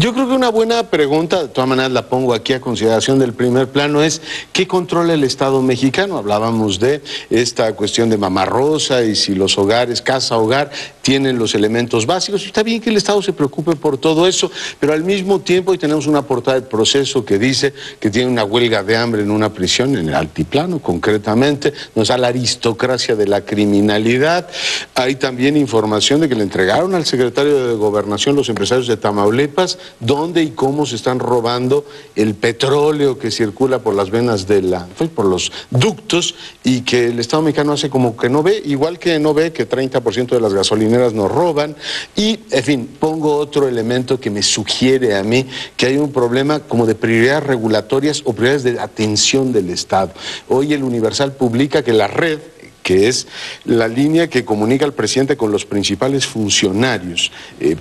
Yo creo que una buena pregunta, de todas maneras la pongo aquí a consideración del primer plano, es ¿qué controla el Estado mexicano? Hablábamos de esta cuestión de Mamá Rosa y si los hogares, casa-hogar, tienen los elementos básicos. Está bien que el Estado se preocupe por todo eso, pero al mismo tiempo hoy tenemos una portada del Proceso que dice que tiene una huelga de hambre en una prisión, en el Altiplano concretamente, nos da la aristocracia de la criminalidad. Hay también información de que le entregaron al secretario de Gobernación los empresarios de Tamaulipas dónde y cómo se están robando el petróleo que circula por las venas por los ductos, y que el Estado mexicano hace como que no ve, igual que no ve que 30% de las gasolineras nos roban. Y, en fin, pongo otro elemento que me sugiere a mí que hay un problema como de prioridades regulatorias o prioridades de atención del Estado. Hoy el Universal publica que la red, que es la línea que comunica al presidente con los principales funcionarios,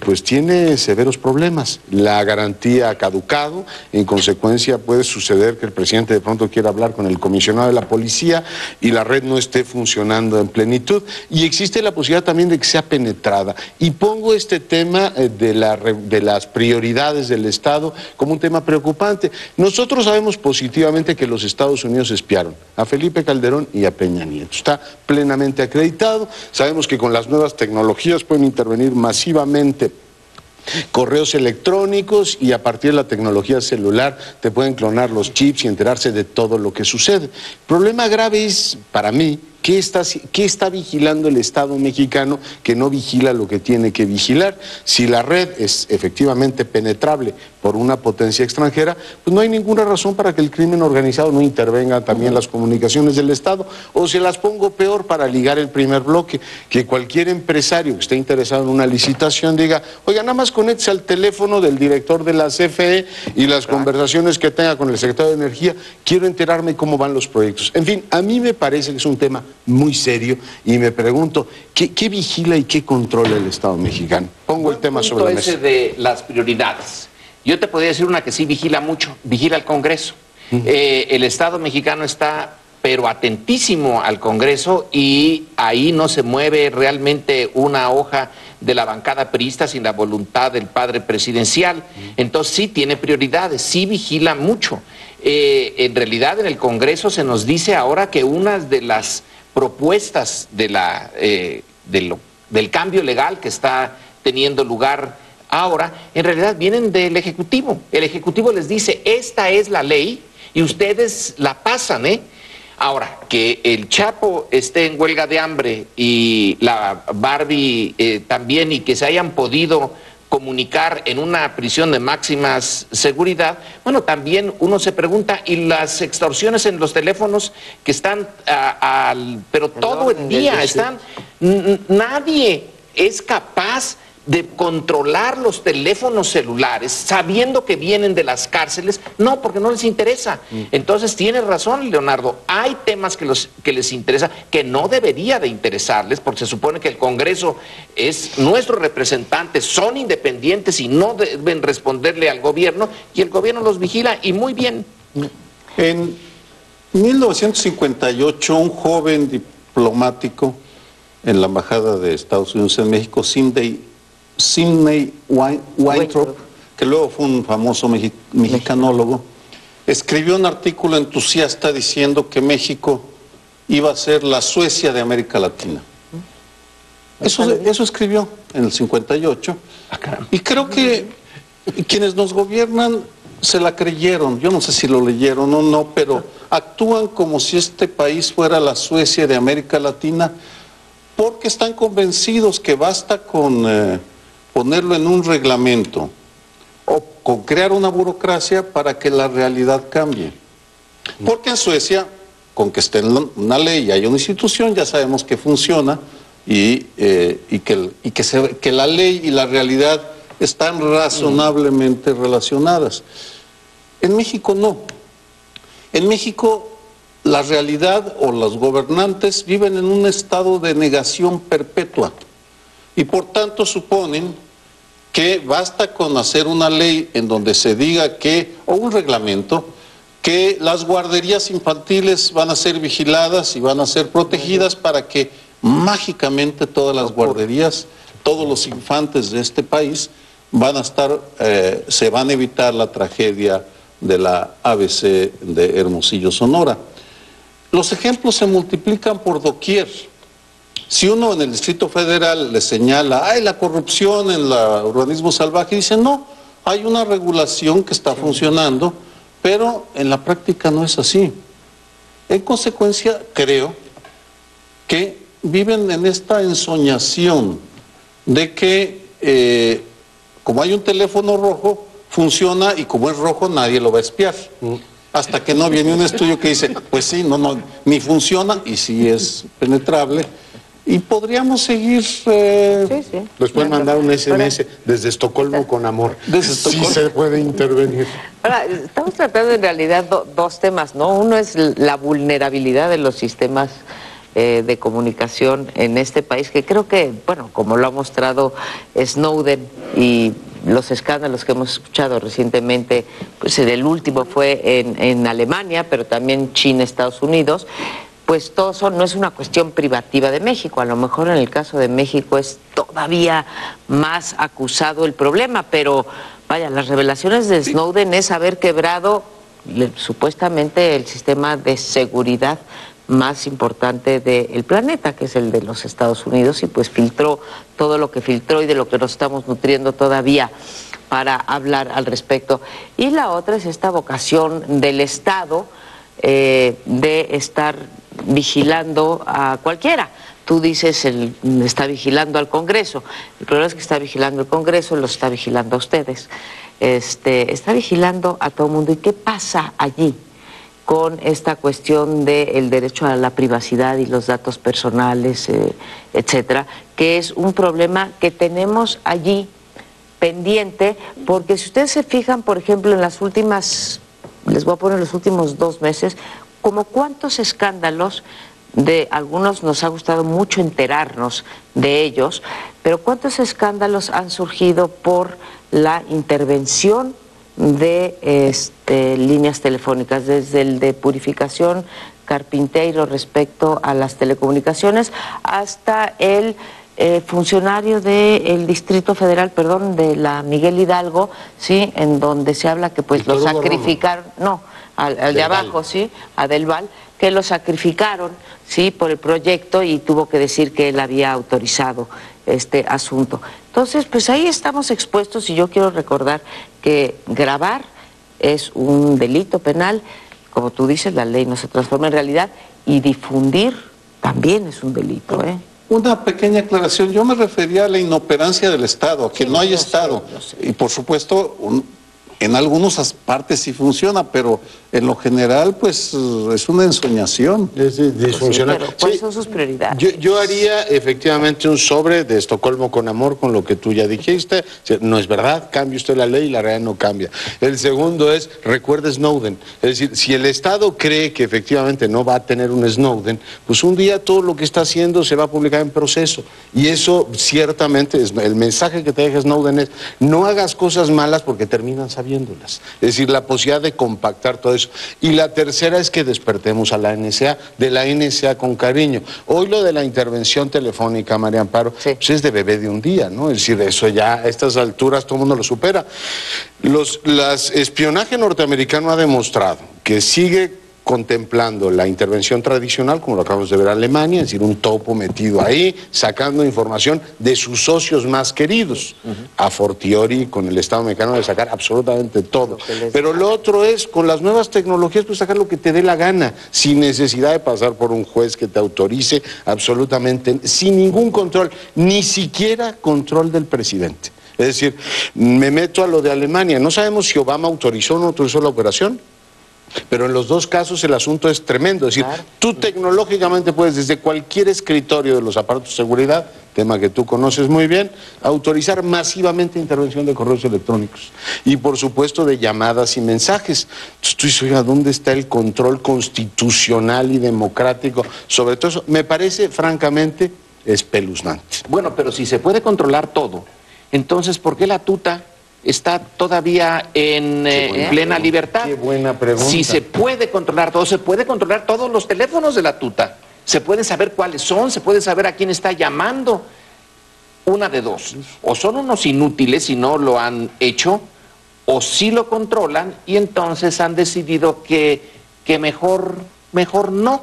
pues tiene severos problemas. La garantía ha caducado, en consecuencia puede suceder que el presidente de pronto quiera hablar con el comisionado de la policía y la red no esté funcionando en plenitud, y existe la posibilidad también de que sea penetrada. Y pongo este tema de las prioridades del Estado como un tema preocupante. Nosotros sabemos positivamente que los Estados Unidos espiaron a Felipe Calderón y a Peña Nieto. Está plenamente acreditado. Sabemos que con las nuevas tecnologías pueden intervenir masivamente correos electrónicos, y a partir de la tecnología celular te pueden clonar los chips y enterarse de todo lo que sucede. El problema grave es, para mí, ¿qué está vigilando el Estado mexicano que no vigila lo que tiene que vigilar? Si la red es efectivamente penetrable por una potencia extranjera, pues no hay ninguna razón para que el crimen organizado no intervenga también en las comunicaciones del Estado. O se las pongo peor para ligar el primer bloque, que cualquier empresario que esté interesado en una licitación diga, oiga, nada más conéctese al teléfono del director de la CFE y las conversaciones que tenga con el secretario de Energía, quiero enterarme cómo van los proyectos. En fin, a mí me parece que es un tema muy serio y me pregunto, ¿qué vigila y qué controla el Estado mexicano? Pongo el tema sobre la mesa. Ese de las prioridades. Yo te podría decir una que sí vigila mucho, vigila al Congreso. El Estado mexicano está, pero atentísimo al Congreso, y ahí no se mueve realmente una hoja de la bancada priista sin la voluntad del padre presidencial. Entonces sí tiene prioridades, sí vigila mucho. En realidad en el Congreso se nos dice ahora que una de las propuestas del cambio legal que está teniendo lugar ahora, en realidad vienen del Ejecutivo. El Ejecutivo les dice, esta es la ley, y ustedes la pasan, ¿eh? Ahora, que el Chapo esté en huelga de hambre y la Barbie también, y que se hayan podido comunicar en una prisión de máximas seguridad, bueno, también uno se pregunta, y las extorsiones en los teléfonos que están pero todo el día están, nadie es capaz de controlar los teléfonos celulares sabiendo que vienen de las cárceles, no, porque no les interesa. Entonces tiene razón Leonardo, hay temas que les interesa, que no debería de interesarles, porque se supone que el Congreso es nuestro representante, son independientes y no deben responderle al gobierno, y el gobierno los vigila, y muy bien. En 1958, un joven diplomático en la Embajada de Estados Unidos en México, Sidney Weintraub, que luego fue un famoso mexicanólogo, escribió un artículo entusiasta diciendo que México iba a ser la Suecia de América Latina. Eso escribió en el 58. Y creo que quienes nos gobiernan se la creyeron. Yo no sé si lo leyeron o no, pero actúan como si este país fuera la Suecia de América Latina, porque están convencidos que basta con ponerlo en un reglamento o con crear una burocracia para que la realidad cambie. Porque en Suecia, con que esté en una ley y haya una institución, ya sabemos que funciona, y que la ley y la realidad están razonablemente relacionadas. En México no. En México la realidad o los gobernantes viven en un estado de negación perpetua, y por tanto suponen que basta con hacer una ley en donde se diga que, o un reglamento, que las guarderías infantiles van a ser vigiladas y van a ser protegidas para que mágicamente todas las guarderías, todos los infantes de este país van a estar, se van a evitar la tragedia de la ABC de Hermosillo, Sonora. Los ejemplos se multiplican por doquier. Si uno en el Distrito Federal le señala, hay la corrupción en el urbanismo salvaje, dice, no, hay una regulación que está funcionando, pero en la práctica no es así. En consecuencia, creo que viven en esta ensoñación de que como hay un teléfono rojo, funciona, y como es rojo nadie lo va a espiar. Hasta que no viene un estudio que dice, pues sí, no, ni funciona y sí es penetrable. Y podríamos seguir... Les pueden mandar un SMS desde Estocolmo con amor. Desde Estocolmo. Sí se puede intervenir. Ahora, estamos tratando en realidad dos temas, ¿no? Uno es la vulnerabilidad de los sistemas de comunicación en este país, que creo que, bueno, como lo ha mostrado Snowden y los escándalos que hemos escuchado recientemente, pues el último fue en Alemania, pero también China, Estados Unidos, pues todo eso no es una cuestión privativa de México. A lo mejor en el caso de México es todavía más acusado el problema, pero vaya, las revelaciones de Snowden es haber quebrado supuestamente el sistema de seguridad más importante del planeta, que es el de los Estados Unidos, y pues filtró todo lo que filtró y de lo que nos estamos nutriendo todavía para hablar al respecto. Y la otra es esta vocación del Estado de estar vigilando a cualquiera. Tú dices, está vigilando al Congreso. El problema es que está vigilando el Congreso, los está vigilando a ustedes. Está vigilando a todo el mundo. ¿Y qué pasa allí con esta cuestión del derecho a la privacidad y los datos personales, etcétera? Que es un problema que tenemos allí pendiente, porque si ustedes se fijan, por ejemplo, en las últimas, les voy a poner los últimos 2 meses, como cuántos escándalos, de algunos nos ha gustado mucho enterarnos de ellos, pero cuántos escándalos han surgido por la intervención de líneas telefónicas, desde el de Purificación Carpinteiro respecto a las telecomunicaciones, hasta el funcionario del Distrito Federal, perdón, de la Miguel Hidalgo, ¿sí? En donde se habla que pues lo sacrificaron, no, al de abajo, ¿sí? A Del Val, que lo sacrificaron, ¿sí? Por el proyecto, y tuvo que decir que él había autorizado este asunto. Entonces, pues ahí estamos expuestos, y yo quiero recordar que grabar es un delito penal, como tú dices, la ley no se transforma en realidad, y difundir también es un delito, ¿eh? Una pequeña aclaración, yo me refería a la inoperancia del Estado, a que no hay Estado. Y por supuesto, en algunas partes sí funciona, pero en lo general, pues, es una ensoñación. Es disfuncional. Pero ¿cuáles son sus prioridades? Yo haría efectivamente un sobre de Estocolmo con amor, con lo que tú ya dijiste. No es verdad, cambie usted la ley y la realidad no cambia. El segundo es, recuerde Snowden. Es decir, si el Estado cree que efectivamente no va a tener un Snowden, pues un día todo lo que está haciendo se va a publicar en proceso. Y eso ciertamente, el mensaje que te deja Snowden es, no hagas cosas malas porque terminan sabiéndolas. Es decir, la posibilidad de compactar todo eso. Y la tercera es que despertemos a la NSA, de la NSA con cariño. Hoy lo de la intervención telefónica, María Amparo, sí, pues es de bebé de un día, ¿no? Es decir, eso ya a estas alturas todo el mundo lo supera. Espionaje norteamericano ha demostrado que sigue contemplando la intervención tradicional, como lo acabamos de ver en Alemania, es decir, un topo metido ahí, sacando información de sus socios más queridos, a fortiori con el Estado mexicano de sacar absolutamente todo. Pero lo otro es, con las nuevas tecnologías, pues sacar lo que te dé la gana, sin necesidad de pasar por un juez que te autorice absolutamente, sin ningún control, ni siquiera control del presidente. Es decir, me meto a lo de Alemania, no sabemos si Obama autorizó o no autorizó la operación, pero en los dos casos el asunto es tremendo. Es decir, claro, tú tecnológicamente puedes desde cualquier escritorio de los aparatos de seguridad, tema que tú conoces muy bien, autorizar masivamente intervención de correos electrónicos y por supuesto de llamadas y mensajes. Entonces tú dices, oiga, ¿dónde está el control constitucional y democrático sobre todo eso? Me parece francamente espeluznante. Bueno, pero si se puede controlar todo, entonces ¿por qué la tuta está todavía en plena libertad? Qué buena pregunta. Si se puede controlar todo, se puede controlar todos los teléfonos de la tuta. Se puede saber cuáles son, se puede saber a quién está llamando. una de dos, o son unos inútiles y no lo han hecho, o sí lo controlan y entonces han decidido que mejor no,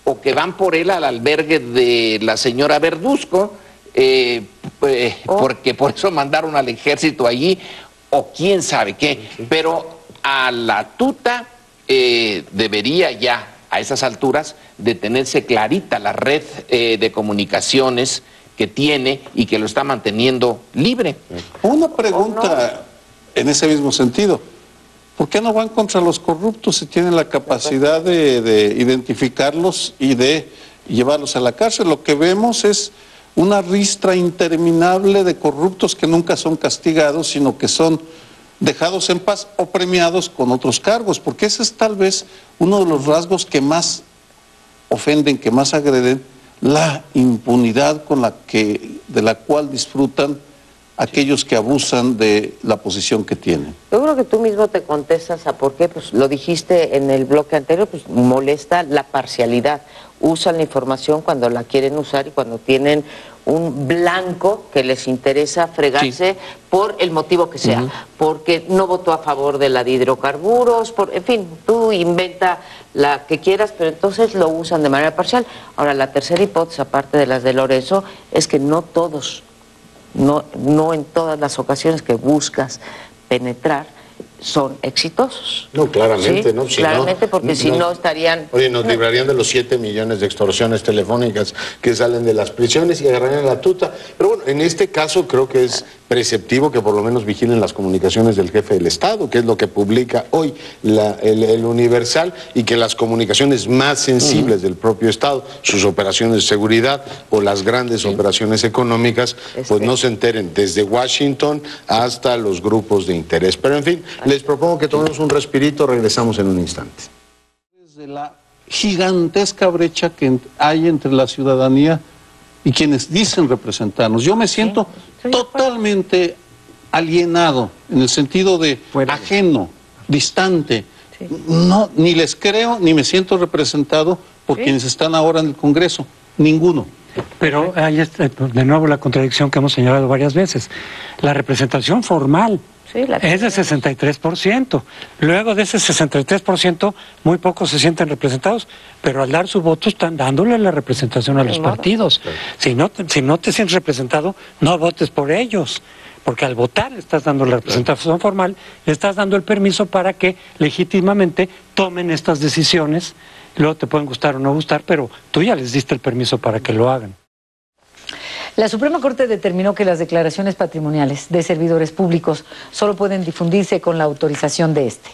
o que van por él al albergue de la señora Verduzco, porque por eso mandaron al ejército allí, o quién sabe qué, pero a la tuta debería ya, a esas alturas, de tenerse clarita la red de comunicaciones que tiene y que lo está manteniendo libre. Una pregunta en ese mismo sentido. ¿Por qué no van contra los corruptos si tienen la capacidad de identificarlos y de llevarlos a la cárcel? Lo que vemos es una ristra interminable de corruptos que nunca son castigados, sino que son dejados en paz o premiados con otros cargos, porque ese es tal vez uno de los rasgos que más ofenden, que más agreden, la impunidad de la cual disfrutan aquellos que abusan de la posición que tienen. Yo creo que tú mismo te contestas a por qué, pues lo dijiste en el bloque anterior, pues molesta la parcialidad. Usan la información cuando la quieren usar y cuando tienen un blanco que les interesa fregarse por el motivo que sea, porque no votó a favor de la de hidrocarburos, en fin, tú inventa la que quieras, pero entonces lo usan de manera parcial. Ahora, la tercera hipótesis, aparte de las de Lorenzo, es que no todos, no en todas las ocasiones que buscas penetrar, son exitosos. No, claramente, ¿sí? ¿no? Si claramente, porque si no estarían... Oye, nos librarían de los 7 millones de extorsiones telefónicas que salen de las prisiones y agarrarían la tuta. Pero bueno, en este caso creo que es preceptivo que por lo menos vigilen las comunicaciones del jefe del Estado, que es lo que publica hoy el Universal, y que las comunicaciones más sensibles del propio Estado, sus operaciones de seguridad o las grandes operaciones económicas, pues no se enteren desde Washington hasta los grupos de interés. Pero en fin, les propongo que tomemos un respirito, regresamos en un instante. Desde la gigantesca brecha que hay entre la ciudadanía y quienes dicen representarnos. Yo me siento totalmente alienado, en el sentido de ajeno, distante. No, ni les creo, ni me siento representado por quienes están ahora en el Congreso. Ninguno. Pero ahí está de nuevo la contradicción que hemos señalado varias veces. La representación formal es de 63%. Luego de ese 63%, muy pocos se sienten representados, pero al dar su voto están dándole la representación a los partidos. Si no te sientes representado, no votes por ellos, porque al votar le estás dando la representación formal, le estás dando el permiso para que legítimamente tomen estas decisiones. Luego te pueden gustar o no gustar, pero tú ya les diste el permiso para que lo hagan. La Suprema Corte determinó que las declaraciones patrimoniales de servidores públicos solo pueden difundirse con la autorización de este.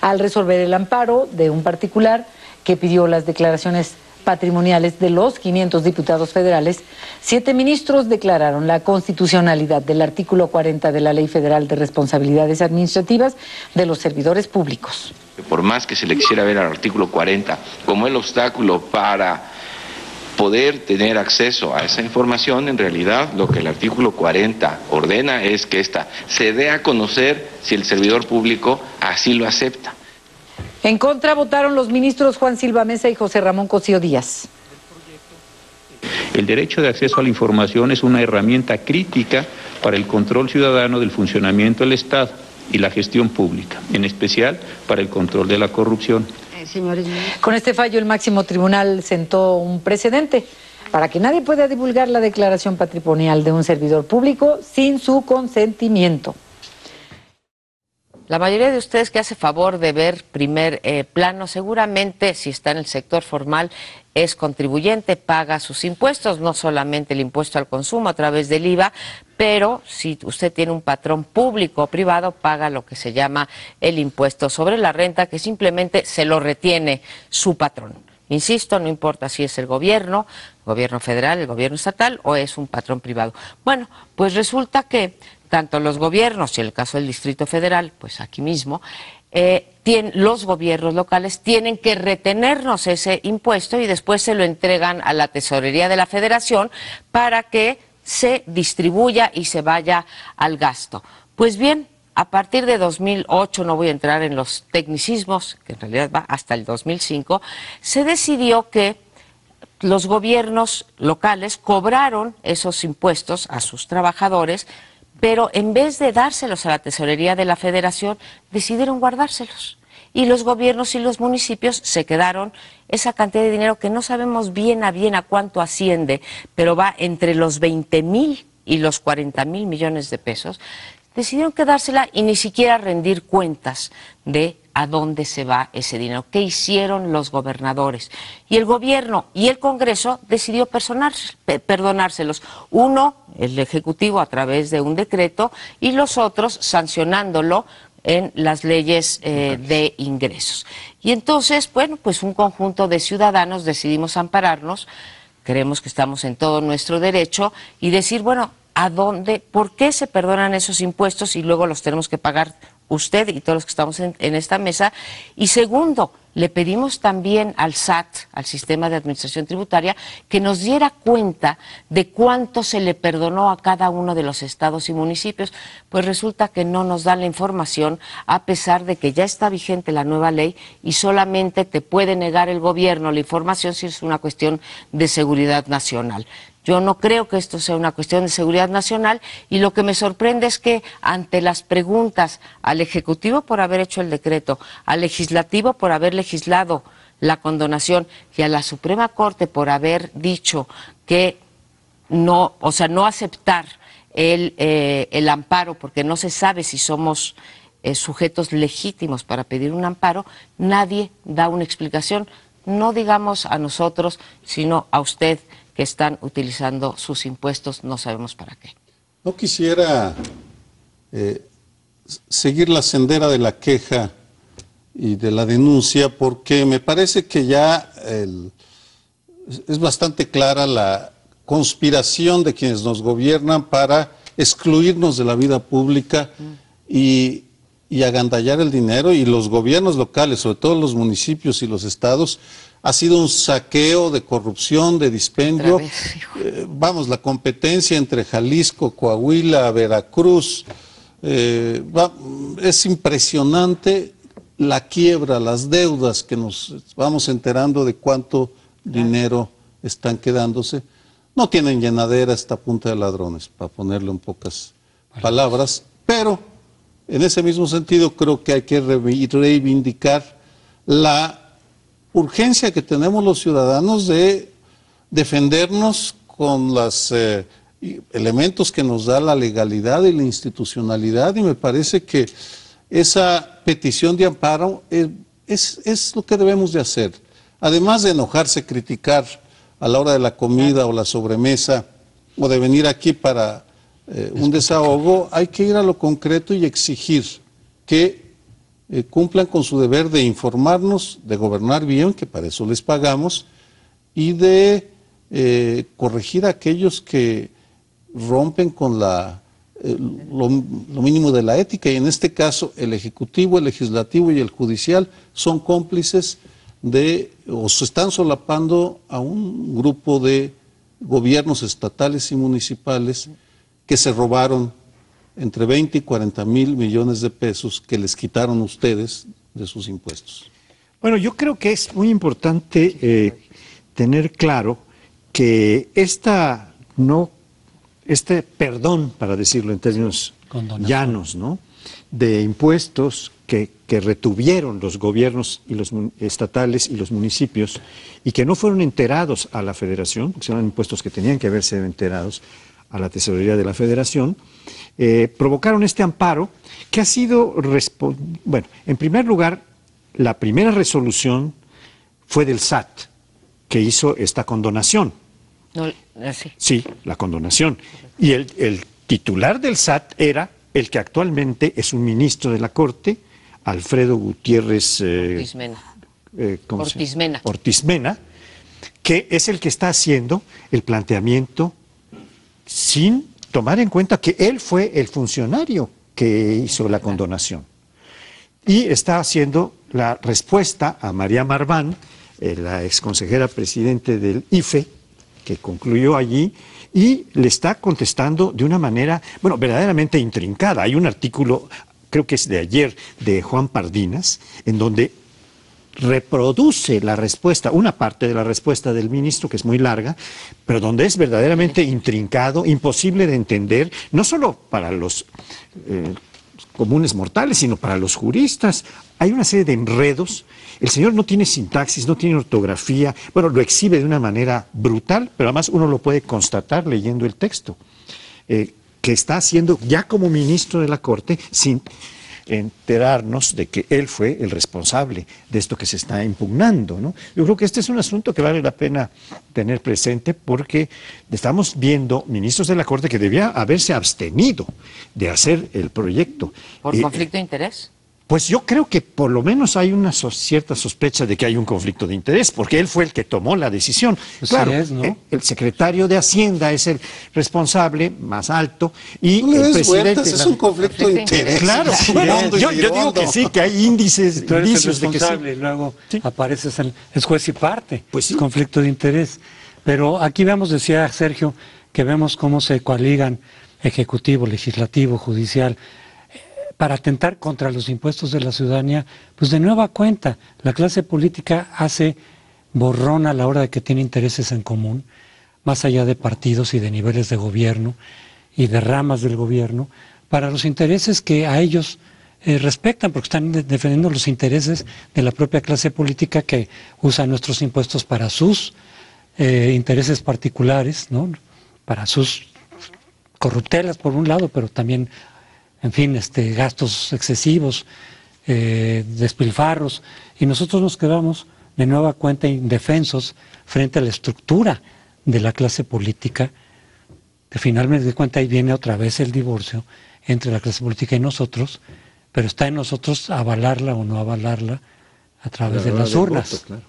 Al resolver el amparo de un particular que pidió las declaraciones patrimoniales de los 500 diputados federales, 7 ministros declararon la constitucionalidad del artículo 40 de la Ley Federal de Responsabilidades Administrativas de los Servidores Públicos. Por más que se le quisiera ver al artículo 40 como el obstáculo para poder tener acceso a esa información, en realidad lo que el artículo 40 ordena es que ésta se dé a conocer si el servidor público así lo acepta. En contra votaron los ministros Juan Silva Mesa y José Ramón Cosío Díaz. El derecho de acceso a la información es una herramienta crítica para el control ciudadano del funcionamiento del Estado y la gestión pública, en especial para el control de la corrupción. Con este fallo, el máximo tribunal sentó un precedente para que nadie pueda divulgar la declaración patrimonial de un servidor público sin su consentimiento. La mayoría de ustedes que hace favor de ver Primer Plano, seguramente si está en el sector formal es contribuyente, paga sus impuestos, no solamente el impuesto al consumo a través del IVA, pero si usted tiene un patrón público o privado, paga lo que se llama el impuesto sobre la renta, que simplemente se lo retiene su patrón. Insisto, no importa si es el gobierno federal, el gobierno estatal o es un patrón privado. Bueno, pues resulta que tanto los gobiernos, y en el caso del Distrito Federal, pues aquí mismo, los gobiernos locales tienen que retenernos ese impuesto y después se lo entregan a la tesorería de la Federación para que se distribuya y se vaya al gasto. Pues bien, a partir de 2008, no voy a entrar en los tecnicismos, que en realidad va hasta el 2005, se decidió que los gobiernos locales cobraron esos impuestos a sus trabajadores, pero en vez de dárselos a la tesorería de la Federación, decidieron guardárselos. Y los gobiernos y los municipios se quedaron esa cantidad de dinero que no sabemos bien a cuánto asciende, pero va entre los 20,000 y los 40,000 millones de pesos. Decidieron quedársela y ni siquiera rendir cuentas de a dónde se va ese dinero, qué hicieron los gobernadores. Y el gobierno y el Congreso decidió perdonárselos. Uno, el Ejecutivo, a través de un decreto, y los otros sancionándolo en las leyes de ingresos. Y entonces, bueno, pues un conjunto de ciudadanos decidimos ampararnos, creemos que estamos en todo nuestro derecho, y decir, bueno, ¿a dónde, por qué se perdonan esos impuestos y luego los tenemos que pagar usted y todos los que estamos en esta mesa? Y segundo, le pedimos también al SAT, al Sistema de Administración Tributaria, que nos diera cuenta de cuánto se le perdonó a cada uno de los estados y municipios. Pues resulta que no nos dan la información, a pesar de que ya está vigente la nueva ley y solamente te puede negar el gobierno la información si es una cuestión de seguridad nacional. Yo no creo que esto sea una cuestión de seguridad nacional, y lo que me sorprende es que ante las preguntas al Ejecutivo por haber hecho el decreto, al Legislativo por haber legislado la condonación y a la Suprema Corte por haber dicho que no, o sea, no aceptar el amparo porque no se sabe si somos sujetos legítimos para pedir un amparo, nadie da una explicación, no digamos a nosotros, sino a usted, que están utilizando sus impuestos, no sabemos para qué. No quisiera seguir la sendera de la queja y de la denuncia, porque me parece que ya es bastante clara la conspiración de quienes nos gobiernan para excluirnos de la vida pública y agandallar el dinero, y los gobiernos locales, sobre todo los municipios y los estados, ha sido un saqueo de corrupción, de dispendio. Vamos, la competencia entre Jalisco, Coahuila, Veracruz, es impresionante la quiebra, las deudas que nos vamos enterando de cuánto dinero están quedándose. No tienen llenadera esta punta de ladrones, para ponerle en pocas palabras, pero en ese mismo sentido creo que hay que reivindicar la urgencia que tenemos los ciudadanos de defendernos con los elementos que nos da la legalidad y la institucionalidad, y me parece que esa petición de amparo es lo que debemos de hacer. Además de enojarse, criticar a la hora de la comida o la sobremesa, o de venir aquí para un desahogo, hay que ir a lo concreto y exigir que cumplan con su deber de informarnos, de gobernar bien, que para eso les pagamos, y de corregir a aquellos que rompen con lo mínimo de la ética, y en este caso el Ejecutivo, el Legislativo y el Judicial son cómplices o se están solapando a un grupo de gobiernos estatales y municipales que se robaron entre 20 y 40 mil millones de pesos que les quitaron ustedes de sus impuestos. Bueno, yo creo que es muy importante tener claro que este perdón, para decirlo en términos llanos, ¿no?, de impuestos que retuvieron los gobiernos y los estatales y los municipios y que no fueron enterados a la Federación, porque eran impuestos que tenían que haberse enterados a la Tesorería de la Federación, provocaron este amparo que ha sido, bueno, en primer lugar, la primera resolución fue del SAT, que hizo esta condonación. Sí, la condonación. Y el titular del SAT era el que actualmente es un ministro de la Corte, Alfredo Gutiérrez Ortizmena, que es el que está haciendo el planteamiento sin tomar en cuenta que él fue el funcionario que hizo la condonación. Y está haciendo la respuesta a María Marván, la exconsejera presidente del IFE, que concluyó allí, y le está contestando de una manera, bueno, verdaderamente intrincada. Hay un artículo, creo que es de ayer, de Juan Pardinas, en donde reproduce la respuesta, una parte de la respuesta del ministro, que es muy larga, pero donde es verdaderamente intrincado, imposible de entender, no solo para los comunes mortales, sino para los juristas. Hay una serie de enredos. El señor no tiene sintaxis, no tiene ortografía, bueno, lo exhibe de una manera brutal, pero además uno lo puede constatar leyendo el texto, que está haciendo ya como ministro de la Corte sin enterarnos de que él fue el responsable de esto que se está impugnando, ¿no? Yo creo que este es un asunto que vale la pena tener presente porque estamos viendo ministros de la Corte que debía haberse abstenido de hacer el proyecto. ¿Por conflicto de interés? Pues yo creo que por lo menos hay una cierta sospecha de que hay un conflicto de interés, porque él fue el que tomó la decisión. Pues claro, sí es, ¿no? El secretario de Hacienda es el responsable más alto y No le el des presidente... vueltas, es un conflicto de interés. Claro, Sí, bueno, yo digo que sí, que hay índices, Tú eres el indicios de que sí. responsable y luego apareces es juez y parte, Pues sí. conflicto de interés. Pero aquí vemos, decía Sergio, que vemos cómo se coaligan ejecutivo, legislativo, judicial, para atentar contra los impuestos de la ciudadanía. Pues de nueva cuenta, la clase política hace borrón a la hora de que tiene intereses en común, más allá de partidos y de niveles de gobierno y de ramas del gobierno, para los intereses que a ellos respetan, porque están defendiendo los intereses de la propia clase política que usa nuestros impuestos para sus intereses particulares, ¿no? Para sus corruptelas por un lado, pero también, en fin, gastos excesivos, despilfarros, y nosotros nos quedamos de nueva cuenta indefensos frente a la estructura de la clase política, que finalmente de cuenta ahí viene otra vez el divorcio entre la clase política y nosotros, pero está en nosotros avalarla o no avalarla a través de las urnas. Voto, claro.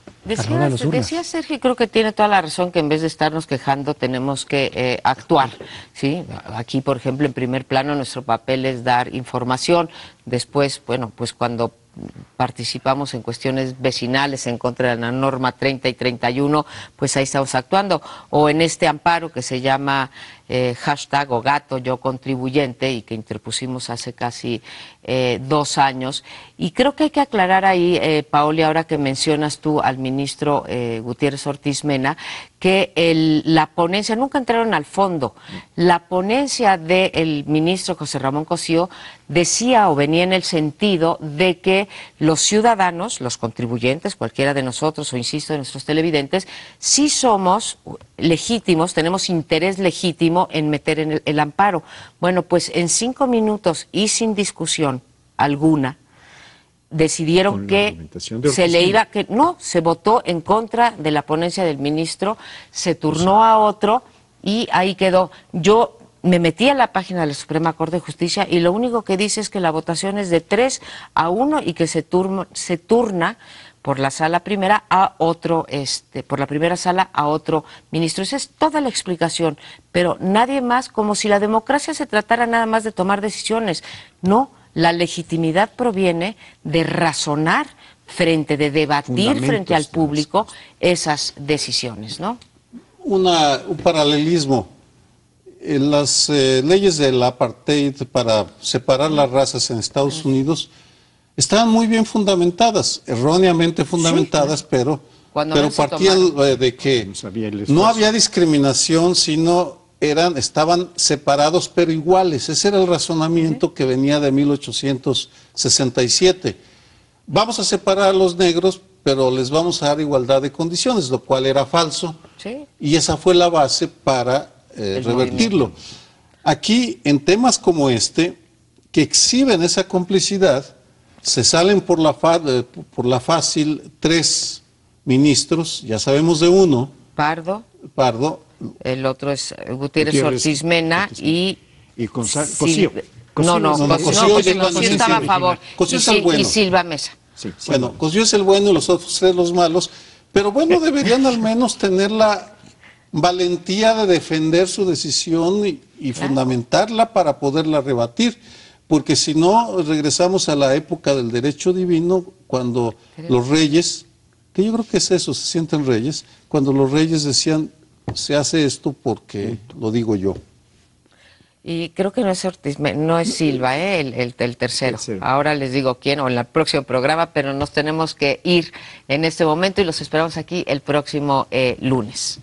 Decía Sergio, y creo que tiene toda la razón, que en vez de estarnos quejando tenemos que actuar, ¿sí? Aquí, por ejemplo, en primer plano nuestro papel es dar información. Después, bueno, pues cuando participamos en cuestiones vecinales en contra de la norma 30 y 31, pues ahí estamos actuando. O en este amparo que se llama hashtag o gato yo contribuyente y que interpusimos hace casi 2 años. Y creo que hay que aclarar ahí, Paoli, ahora que mencionas tú al ministro Gutiérrez Ortiz Mena, que la ponencia, nunca entraron al fondo, la ponencia del ministro José Ramón Cosío decía o venía en el sentido de que los ciudadanos, los contribuyentes, cualquiera de nosotros, o insisto, de nuestros televidentes, sí somos legítimos, tenemos interés legítimo en meter en el amparo. Bueno, pues en 5 minutos y sin discusión alguna, decidieron que se le iba, que no, se votó en contra de la ponencia del ministro, se turnó a otro y ahí quedó. Yo me metí a la página de la Suprema Corte de Justicia y lo único que dice es que la votación es de 3-1 y que se turna por la sala primera a otro, por la primera sala a otro ministro. Esa es toda la explicación, pero nadie más, como si la democracia se tratara nada más de tomar decisiones. No, la legitimidad proviene de razonar de debatir frente al público esas decisiones, ¿no? Un paralelismo. Las leyes del apartheid para separar las razas en Estados Unidos estaban muy bien fundamentadas, erróneamente fundamentadas, sí, pero partían de que no había discriminación, sino estaban separados pero iguales. Ese era el razonamiento que venía de 1867. Vamos a separar a los negros, pero les vamos a dar igualdad de condiciones, lo cual era falso, sí, y esa fue la base para revertirlo. Aquí, en temas como este, que exhiben esa complicidad, se salen por la fácil 3 ministros, ya sabemos de uno. Pardo. El otro es Gutiérrez Ortiz Mena y Cosío. Cosío estaba a favor. Y Silva Mesa. Sí, bueno, Cosío es el bueno y los otros 3 los malos, pero bueno, deberían al menos tener la valentía de defender su decisión y fundamentarla para poderla rebatir, porque si no regresamos a la época del derecho divino, cuando los reyes, que yo creo que es eso, se sienten reyes, cuando los reyes decían, se hace esto porque lo digo yo. Y creo que no es Ortiz, no es Silva, el tercero. Ahora les digo quién, o en el próximo programa, pero nos tenemos que ir en este momento y los esperamos aquí el próximo lunes.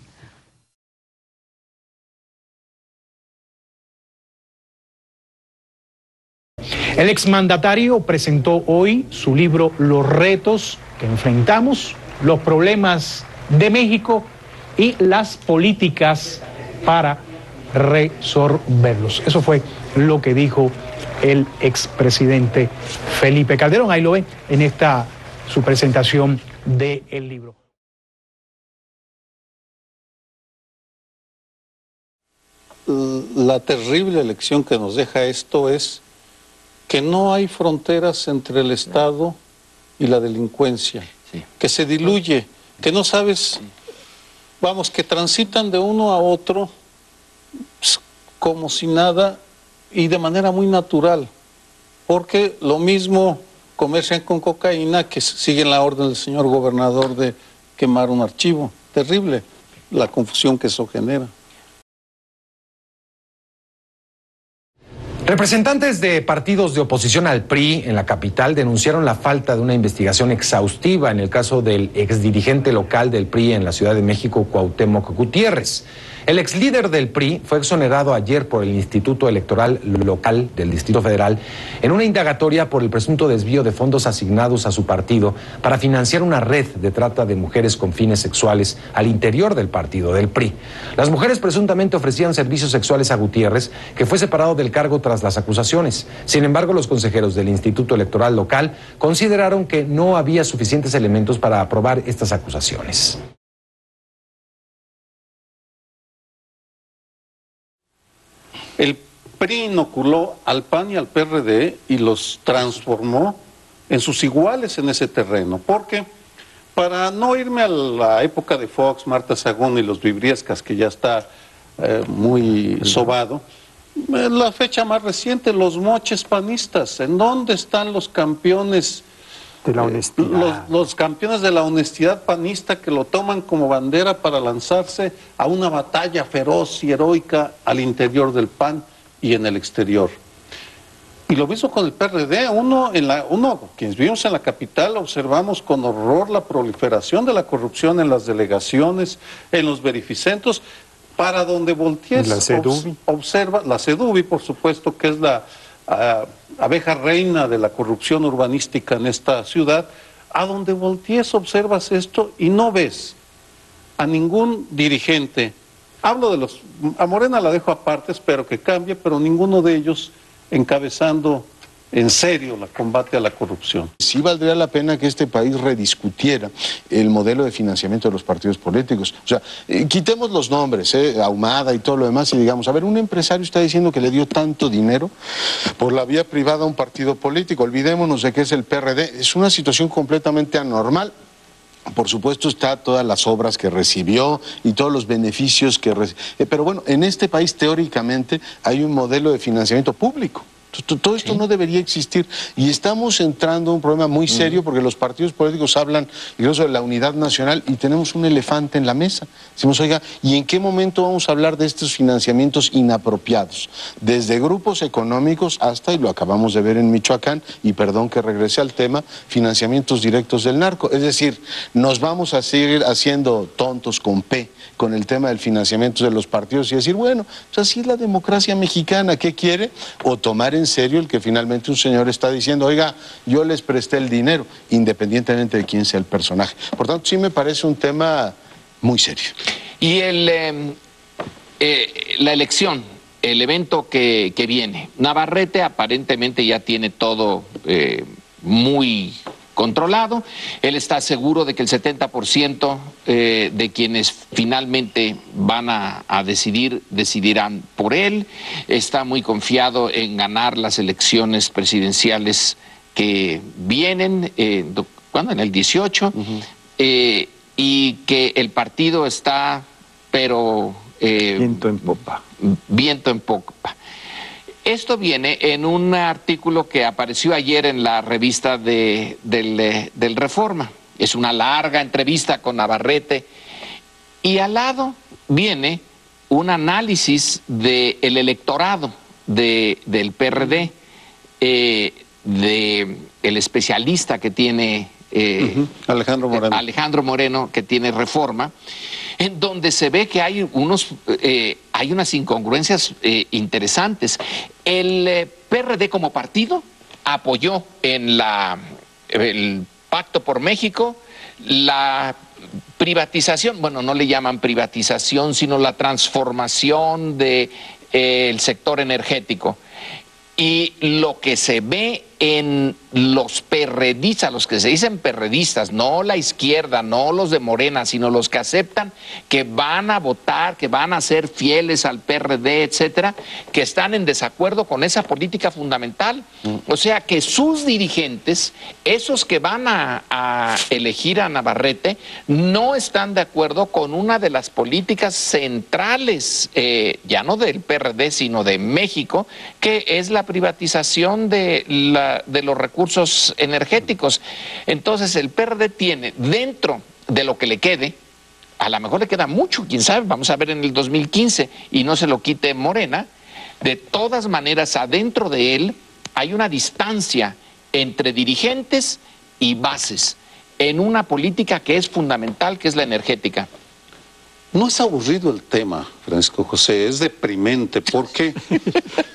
El exmandatario presentó hoy su libro Los retos que enfrentamos, los problemas de México y las políticas para resolverlos. Eso fue lo que dijo el expresidente Felipe Calderón. Ahí lo ven en esta su presentación del libro. La terrible lección que nos deja esto es que no hay fronteras entre el Estado y la delincuencia, que se diluye, que no sabes, vamos, que transitan de uno a otro como si nada y de manera muy natural, porque lo mismo comercian con cocaína que siguen la orden del señor gobernador de quemar un archivo. Terrible la confusión que eso genera. Representantes de partidos de oposición al PRI en la capital denunciaron la falta de una investigación exhaustiva en el caso del exdirigente local del PRI en la Ciudad de México, Cuauhtémoc Gutiérrez. El exlíder del PRI fue exonerado ayer por el Instituto Electoral Local del Distrito Federal en una indagatoria por el presunto desvío de fondos asignados a su partido para financiar una red de trata de mujeres con fines sexuales al interior del partido del PRI. Las mujeres presuntamente ofrecían servicios sexuales a Gutiérrez, que fue separado del cargo tras las acusaciones. Sin embargo, los consejeros del Instituto Electoral Local consideraron que no había suficientes elementos para aprobar estas acusaciones. El PRI inoculó al PAN y al PRD y los transformó en sus iguales en ese terreno, porque para no irme a la época de Fox, Marta Sagún y los Vibriescas, que ya está muy sobado, la fecha más reciente, los moches panistas, ¿en dónde están los campeones de la honestidad? Los campeones de la honestidad panista que lo toman como bandera para lanzarse a una batalla feroz y heroica al interior del PAN y en el exterior. Y lo mismo con el PRD, quienes vivimos en la capital, observamos con horror la proliferación de la corrupción en las delegaciones, en los verificentos, para donde voltees, la CEDUBI. Observa, la CEDUBI, por supuesto, que es la abeja reina de la corrupción urbanística en esta ciudad. A donde voltees observas esto y no ves a ningún dirigente. Hablo de los... A Morena la dejo aparte, espero que cambie, pero ninguno de ellos encabezando en serio el combate a la corrupción. Sí valdría la pena que este país rediscutiera el modelo de financiamiento de los partidos políticos. O sea, quitemos los nombres, Ahumada y todo lo demás, y digamos, a ver, un empresario está diciendo que le dio tanto dinero por la vía privada a un partido político. Olvidémonos de que es el PRD. Es una situación completamente anormal. Por supuesto está todas las obras que recibió y todos los beneficios que recibió. Pero bueno, en este país teóricamente hay un modelo de financiamiento público. Todo esto no debería existir y estamos entrando en un problema muy serio porque los partidos políticos hablan incluso de la unidad nacional y tenemos un elefante en la mesa. Decimos, oiga, ¿y en qué momento vamos a hablar de estos financiamientos inapropiados? Desde grupos económicos hasta, y lo acabamos de ver en Michoacán, y perdón que regrese al tema, financiamientos directos del narco. Es decir, nos vamos a seguir haciendo tontos con P con el tema del financiamiento de los partidos y decir, bueno, pues así es la democracia mexicana, ¿qué quiere? O tomar en serio el que finalmente un señor está diciendo, oiga, yo les presté el dinero, independientemente de quién sea el personaje. Por tanto, sí me parece un tema muy serio. Y la elección, el evento que viene, Navarrete aparentemente ya tiene todo muy controlado. Él está seguro de que el 70% de quienes finalmente van a decidirán por él. Está muy confiado en ganar las elecciones presidenciales que vienen, ¿cuándo? En el 18. Y que el partido está, pero... viento en popa. Viento en popa. Esto viene en un artículo que apareció ayer en la revista del Reforma. Es una larga entrevista con Navarrete y al lado viene un análisis del electorado del PRD, el especialista que tiene Alejandro Moreno, que tiene Reforma, en donde se ve que hay unas incongruencias interesantes. El PRD como partido apoyó en el Pacto por México la privatización, bueno, no le llaman privatización, sino la transformación del sector energético. Y lo que se ve en los perredistas, los que se dicen perredistas, no la izquierda, no los de Morena, sino los que aceptan que van a votar, que van a ser fieles al PRD, etcétera, que están en desacuerdo con esa política fundamental. O sea que sus dirigentes, esos que van a elegir a Navarrete, no están de acuerdo con una de las políticas centrales, ya no del PRD, sino de México, que es la privatización de los recursos energéticos. Entonces el PRD tiene, dentro de lo que le quede, a lo mejor le queda mucho, quién sabe, vamos a ver en el 2015, y no se lo quite Morena, de todas maneras adentro de él hay una distancia entre dirigentes y bases en una política que es fundamental, que es la energética. No es aburrido el tema, Francisco José, es deprimente porque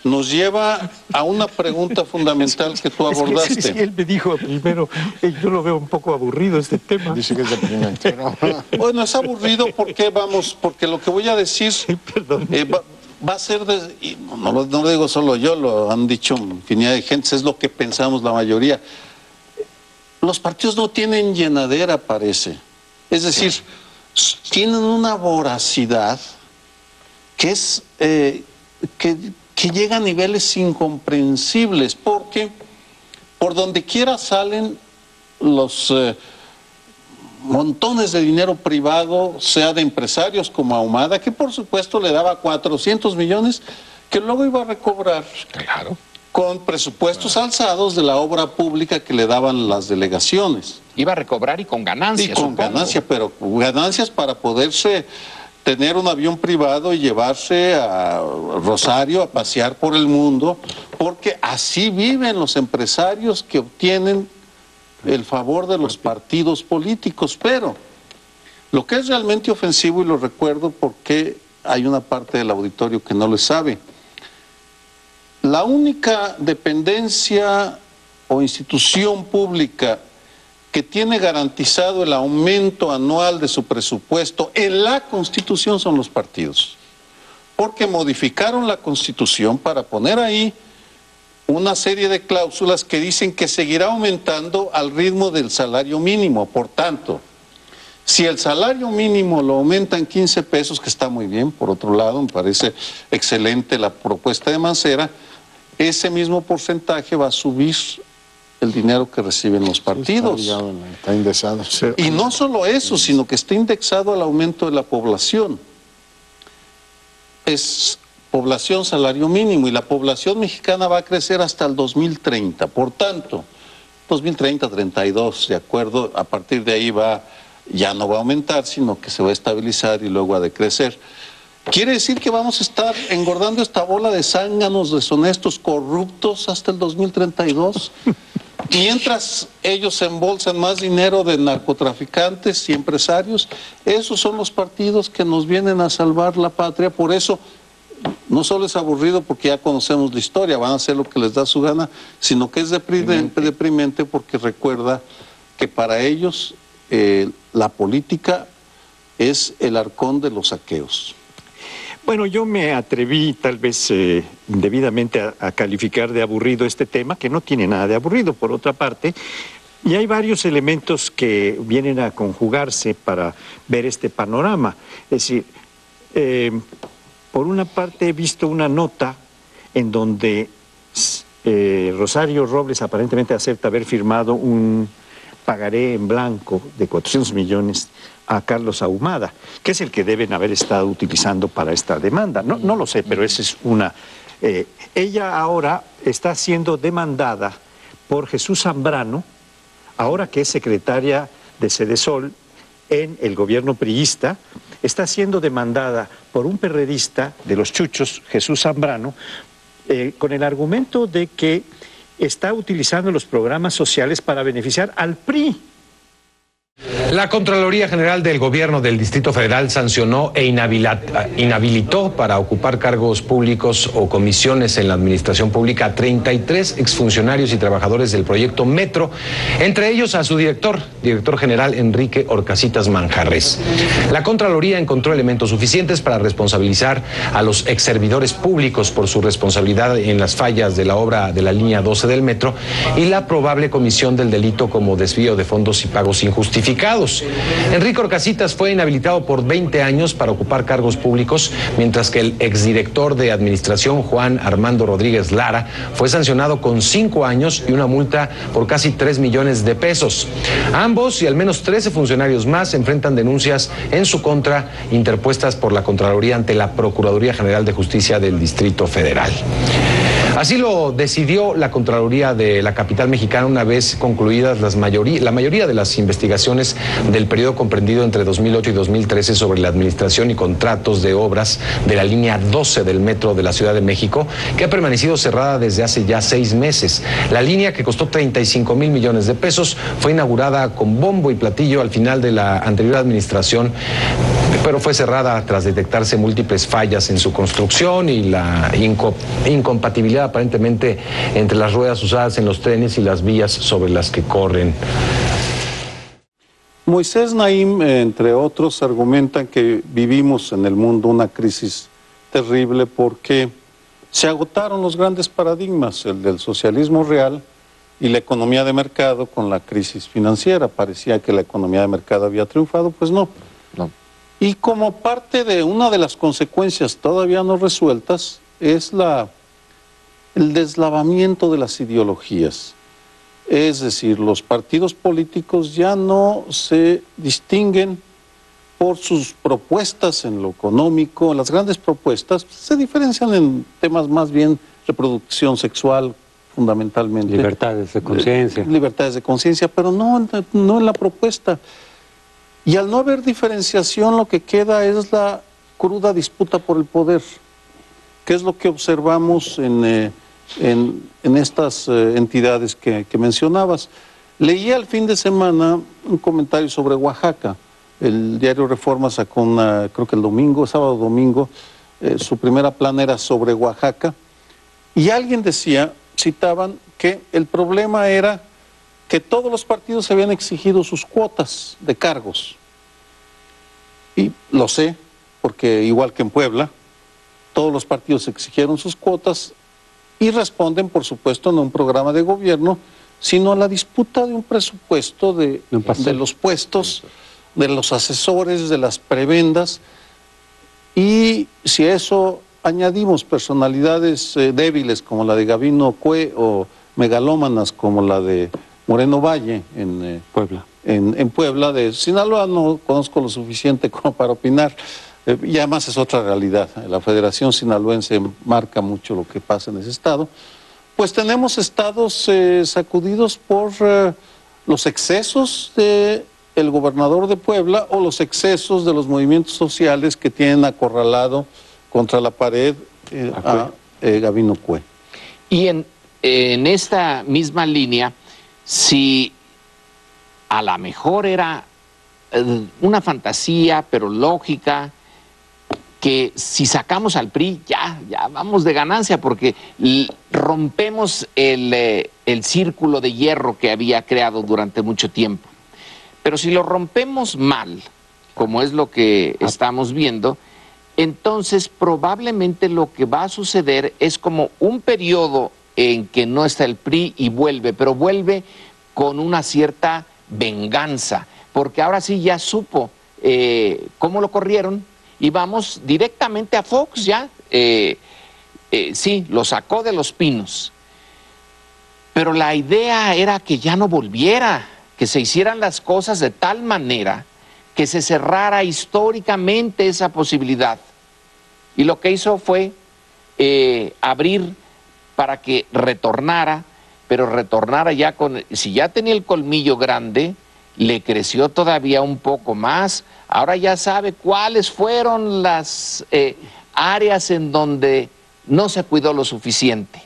nos lleva a una pregunta fundamental que tú abordaste. Sí, él me dijo primero, yo lo veo un poco aburrido este tema. Dice que es deprimente, ¿no? Bueno, es aburrido porque lo que voy a decir va a ser, no lo digo solo yo, lo han dicho infinidad de gentes, es lo que pensamos la mayoría. Los partidos no tienen llenadera, parece. Es decir, tienen una voracidad que es que llega a niveles incomprensibles, porque por donde quiera salen los montones de dinero privado, sea de empresarios como Ahumada, que por supuesto le daba 400 millones, que luego iba a recobrar. Claro. Con presupuestos alzados de la obra pública que le daban las delegaciones. Iba a recobrar y con ganancias. Y con ganancias, pero ganancias para poderse tener un avión privado y llevarse a Rosario a pasear por el mundo, porque así viven los empresarios que obtienen el favor de los partidos políticos. Pero lo que es realmente ofensivo, y lo recuerdo porque hay una parte del auditorio que no lo sabe, la única dependencia o institución pública que tiene garantizado el aumento anual de su presupuesto en la Constitución son los partidos. Porque modificaron la Constitución para poner ahí una serie de cláusulas que dicen que seguirá aumentando al ritmo del salario mínimo. Por tanto, si el salario mínimo lo aumenta en 15 pesos, que está muy bien, por otro lado, me parece excelente la propuesta de Mancera, ese mismo porcentaje va a subir el dinero que reciben los partidos. Está indexado. Y no solo eso, sino que está indexado al aumento de la población. Es población, salario mínimo, y la población mexicana va a crecer hasta el 2030. Por tanto, 2030, 32, de acuerdo, a partir de ahí ya no va a aumentar, sino que se va a estabilizar y luego a decrecer. Quiere decir que vamos a estar engordando esta bola de zánganos deshonestos, corruptos hasta el 2032. Mientras ellos embolsan más dinero de narcotraficantes y empresarios, esos son los partidos que nos vienen a salvar la patria. Por eso, no solo es aburrido porque ya conocemos la historia, van a hacer lo que les da su gana, sino que es deprimente porque recuerda que para ellos la política es el arcón de los saqueos. Bueno, yo me atreví tal vez indebidamente a calificar de aburrido este tema, que no tiene nada de aburrido, por otra parte, y hay varios elementos que vienen a conjugarse para ver este panorama. Es decir, por una parte he visto una nota en donde Rosario Robles aparentemente acepta haber firmado un pagaré en blanco de 400 millones a Carlos Ahumada, que es el que deben haber estado utilizando para esta demanda. No lo sé, pero esa es una... ella ahora está siendo demandada por Jesús Zambrano, ahora que es secretaria de Sedesol en el gobierno priista, está siendo demandada por un perredista de los Chuchos, Jesús Zambrano, con el argumento de que está utilizando los programas sociales para beneficiar al PRI. La Contraloría General del Gobierno del Distrito Federal sancionó e inhabilitó para ocupar cargos públicos o comisiones en la administración pública a 33 exfuncionarios y trabajadores del proyecto Metro, entre ellos a su director general Enrique Orcasitas Manjarres. La Contraloría encontró elementos suficientes para responsabilizar a los exservidores públicos por su responsabilidad en las fallas de la obra de la línea 12 del Metro y la probable comisión del delito como desvío de fondos y pagos injustificados. Enrique Orcasitas fue inhabilitado por 20 años para ocupar cargos públicos, mientras que el exdirector de administración, Juan Armando Rodríguez Lara, fue sancionado con 5 años y una multa por casi 3 millones de pesos. Ambos y al menos 13 funcionarios más enfrentan denuncias en su contra interpuestas por la Contraloría ante la Procuraduría General de Justicia del Distrito Federal. Así lo decidió la Contraloría de la capital mexicana una vez concluidas la mayoría de las investigaciones del periodo comprendido entre 2008 y 2013 sobre la administración y contratos de obras de la línea 12 del metro de la Ciudad de México, que ha permanecido cerrada desde hace ya 6 meses. La línea, que costó 35,000 millones de pesos, fue inaugurada con bombo y platillo al final de la anterior administración, pero fue cerrada tras detectarse múltiples fallas en su construcción y la incompatibilidad aparentemente entre las ruedas usadas en los trenes y las vías sobre las que corren. Moisés Naim, entre otros, argumentan que vivimos en el mundo una crisis terrible porque se agotaron los grandes paradigmas, el del socialismo real y la economía de mercado con la crisis financiera. Parecía que la economía de mercado había triunfado, pues no. Y como parte de una de las consecuencias todavía no resueltas es el deslavamiento de las ideologías. Es decir, los partidos políticos ya no se distinguen por sus propuestas en lo económico. Las grandes propuestas se diferencian en temas más bien reproducción sexual, fundamentalmente. Libertades de conciencia. Libertades de conciencia, pero no en la propuesta. Y al no haber diferenciación, lo que queda es la cruda disputa por el poder, que es lo que observamos en estas entidades que mencionabas. Leí al fin de semana un comentario sobre Oaxaca. El diario Reforma sacó creo que el domingo, sábado domingo, su primera plana era sobre Oaxaca. Y alguien decía, citaban, que el problema era que todos los partidos habían exigido sus cuotas de cargos. Y lo sé, porque igual que en Puebla, todos los partidos exigieron sus cuotas y responden, por supuesto, no a un programa de gobierno, sino a la disputa de un presupuesto de los puestos, de los asesores, de las prebendas. Y si a eso añadimos personalidades débiles como la de Gabino Cue o megalómanas como la de Moreno Valle en Puebla. En Puebla, de Sinaloa no conozco lo suficiente como para opinar, y además es otra realidad. La Federación Sinaloense marca mucho lo que pasa en ese estado. Pues tenemos estados sacudidos por los excesos del gobernador de Puebla o los excesos de los movimientos sociales que tienen acorralado contra la pared a Gabino Cue. Y en esta misma línea, si a lo mejor era una fantasía, pero lógica, que si sacamos al PRI, ya vamos de ganancia, porque rompemos el círculo de hierro que había creado durante mucho tiempo. Pero si lo rompemos mal, como es lo que estamos viendo, entonces probablemente lo que va a suceder es como un periodo en que no está el PRI y vuelve, pero vuelve con una cierta venganza, porque ahora sí ya supo cómo lo corrieron y vamos directamente a Fox ya. Sí, lo sacó de Los Pinos, pero la idea era que ya no volviera, que se hicieran las cosas de tal manera que se cerrara históricamente esa posibilidad. Y lo que hizo fue abrir para que retornara, pero retornara ya con, si ya tenía el colmillo grande, le creció todavía un poco más. Ahora ya sabe cuáles fueron las áreas en donde no se cuidó lo suficiente.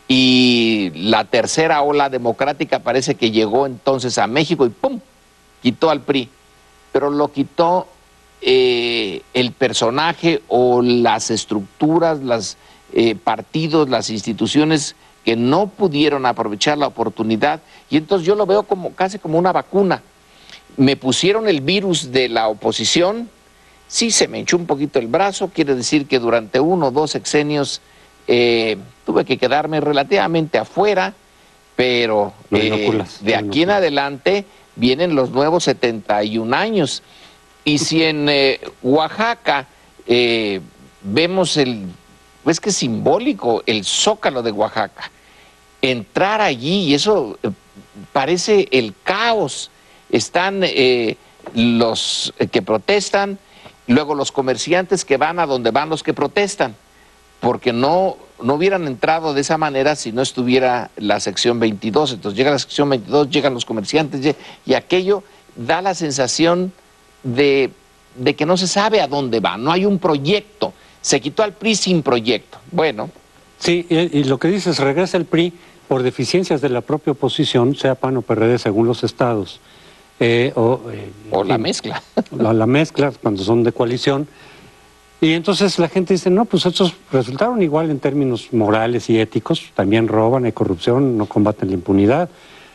Y la tercera ola democrática parece que llegó entonces a México y ¡pum!, quitó al PRI. Pero lo quitó el personaje o las estructuras, los partidos, las instituciones que no pudieron aprovechar la oportunidad. Y entonces yo lo veo como casi como una vacuna. Me pusieron el virus de la oposición, sí se me hinchó un poquito el brazo, quiere decir que durante 1 o 2 sexenios tuve que quedarme relativamente afuera, pero de aquí en adelante vienen los nuevos 71 años. Y si en Oaxaca vemos es que es simbólico, el Zócalo de Oaxaca, entrar allí, y eso parece el caos. Están los que protestan, luego los comerciantes que van a donde van los que protestan, porque no hubieran entrado de esa manera si no estuviera la sección 22. Entonces llega la sección 22, llegan los comerciantes, y aquello da la sensación de que no se sabe a dónde va, no hay un proyecto. Se quitó al PRI sin proyecto. Bueno. Sí, y lo que dices, regresa el PRI por deficiencias de la propia oposición, sea PAN o PRD según los estados. O la mezcla. La mezcla, cuando son de coalición. Y entonces la gente dice, no, pues estos resultaron igual en términos morales y éticos, también roban, hay corrupción, no combaten la impunidad.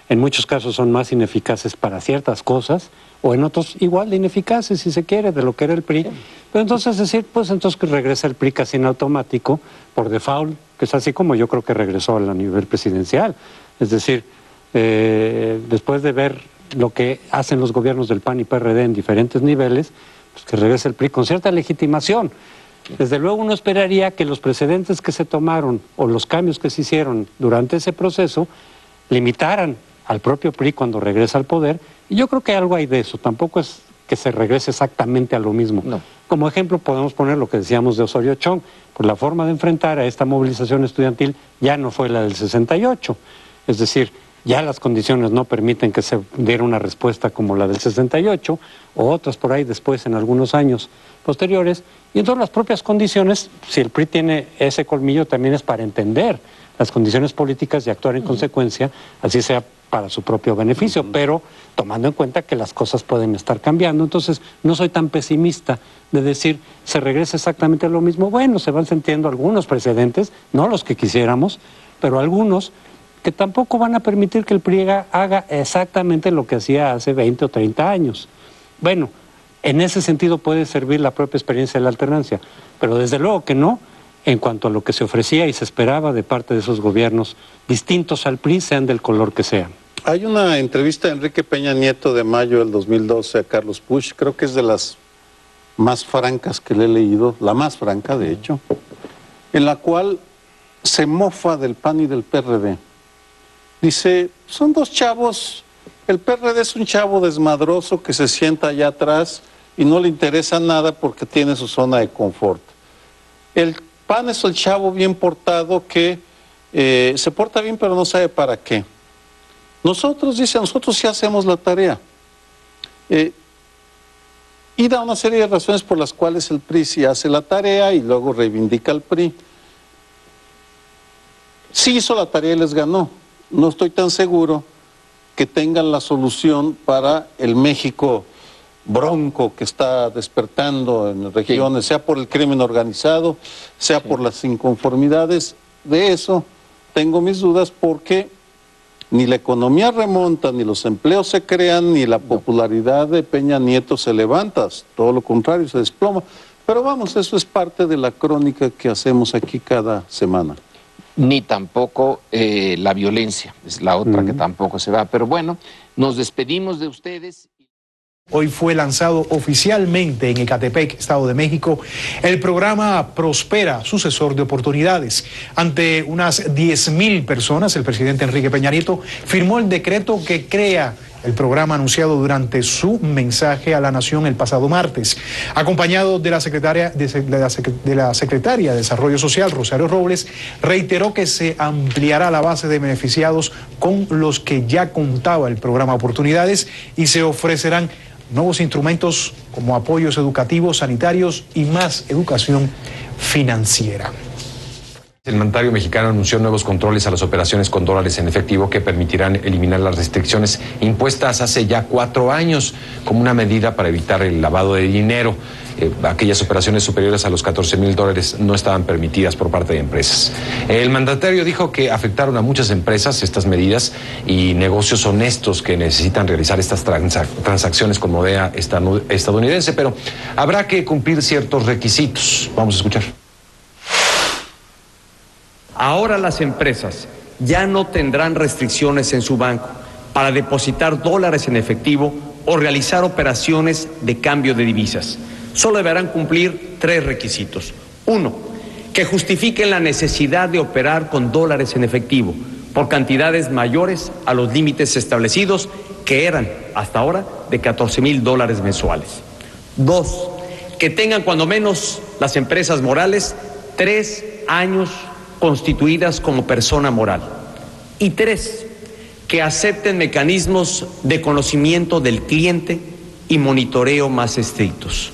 En muchos casos son más ineficaces para ciertas cosas, o en otros igual de ineficaces, si se quiere, de lo que era el PRI. Pero entonces decir, pues entonces que regresa el PRI casi en automático, por default, que es así como yo creo que regresó a nivel presidencial. Es decir, después de ver lo que hacen los gobiernos del PAN y PRD en diferentes niveles, pues que regrese el PRI con cierta legitimación. Desde luego uno esperaría que los precedentes que se tomaron o los cambios que se hicieron durante ese proceso limitaran al propio PRI cuando regresa al poder, y yo creo que algo hay de eso, tampoco es que se regrese exactamente a lo mismo. No. Como ejemplo podemos poner lo que decíamos de Osorio Chong, por la forma de enfrentar a esta movilización estudiantil ya no fue la del 68, es decir, ya las condiciones no permiten que se diera una respuesta como la del 68, o otras por ahí después en algunos años posteriores, y entonces las propias condiciones, si el PRI tiene ese colmillo, también es para entender las condiciones políticas y actuar en consecuencia, así sea para su propio beneficio, pero tomando en cuenta que las cosas pueden estar cambiando. Entonces no soy tan pesimista de decir se regresa exactamente a lo mismo. Bueno, se van sintiendo algunos precedentes, no los que quisiéramos, pero algunos que tampoco van a permitir que el PRI haga exactamente lo que hacía hace 20 o 30 años. Bueno, en ese sentido puede servir la propia experiencia de la alternancia, pero desde luego que no en cuanto a lo que se ofrecía y se esperaba de parte de esos gobiernos distintos al PRI, sean del color que sean. Hay una entrevista de Enrique Peña Nieto de mayo del 2012 a Carlos Puig, creo que es de las más francas que le he leído, la más franca de hecho, en la cual se mofa del PAN y del PRD. Dice, son dos chavos, el PRD es un chavo desmadroso que se sienta allá atrás y no le interesa nada porque tiene su zona de confort. El PAN es el chavo bien portado que se porta bien pero no sabe para qué. Nosotros, dice, nosotros sí hacemos la tarea. Y da una serie de razones por las cuales el PRI sí hace la tarea y luego reivindica al PRI. Sí hizo la tarea y les ganó. No estoy tan seguro que tengan la solución para el México bronco que está despertando en regiones, sea por el crimen organizado, sea por las inconformidades. De eso tengo mis dudas porque ni la economía remonta, ni los empleos se crean, ni la popularidad de Peña Nieto se levanta, todo lo contrario, se desploma. Pero vamos, eso es parte de la crónica que hacemos aquí cada semana. Ni tampoco la violencia, es la otra que tampoco se va. Pero bueno, nos despedimos de ustedes. Hoy fue lanzado oficialmente en Ecatepec, Estado de México, el programa Prospera, sucesor de oportunidades. Ante unas 10,000 personas, el presidente Enrique Peña Nieto firmó el decreto que crea el programa anunciado durante su mensaje a la nación el pasado martes. Acompañado de la secretaria de Desarrollo Social, Rosario Robles, reiteró que se ampliará la base de beneficiados con los que ya contaba el programa Oportunidades y se ofrecerán nuevos instrumentos como apoyos educativos, sanitarios y más educación financiera. El mandatario mexicano anunció nuevos controles a las operaciones con dólares en efectivo que permitirán eliminar las restricciones impuestas hace ya 4 años como una medida para evitar el lavado de dinero. Aquellas operaciones superiores a los $14,000 no estaban permitidas por parte de empresas. El mandatario dijo que afectaron a muchas empresas estas medidas y negocios honestos que necesitan realizar estas transacciones con moneda estadounidense, pero habrá que cumplir ciertos requisitos. Vamos a escuchar. Ahora las empresas ya no tendrán restricciones en su banco para depositar dólares en efectivo o realizar operaciones de cambio de divisas. Solo deberán cumplir 3 requisitos. 1, que justifiquen la necesidad de operar con dólares en efectivo por cantidades mayores a los límites establecidos, que eran hasta ahora de $14,000 mensuales. 2, que tengan cuando menos las empresas morales 3 años constituidas como persona moral. Y 3, que acepten mecanismos de conocimiento del cliente y monitoreo más estrictos.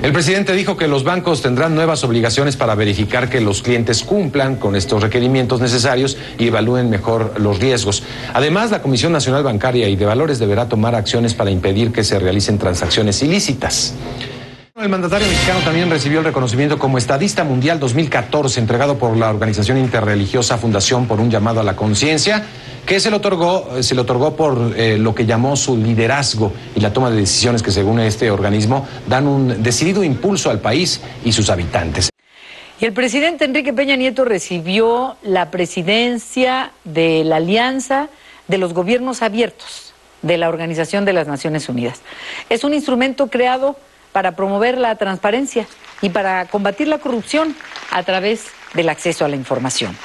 El presidente dijo que los bancos tendrán nuevas obligaciones para verificar que los clientes cumplan con estos requerimientos necesarios y evalúen mejor los riesgos. Además, la Comisión Nacional Bancaria y de Valores deberá tomar acciones para impedir que se realicen transacciones ilícitas. El mandatario mexicano también recibió el reconocimiento como Estadista Mundial 2014, entregado por la organización interreligiosa Fundación por un Llamado a la Conciencia, que se le otorgó por lo que llamó su liderazgo y la toma de decisiones que, según este organismo, dan un decidido impulso al país y sus habitantes. Y el presidente Enrique Peña Nieto recibió la presidencia de la Alianza de los Gobiernos Abiertos de la Organización de las Naciones Unidas. Es un instrumento creado para promover la transparencia y para combatir la corrupción a través del acceso a la información.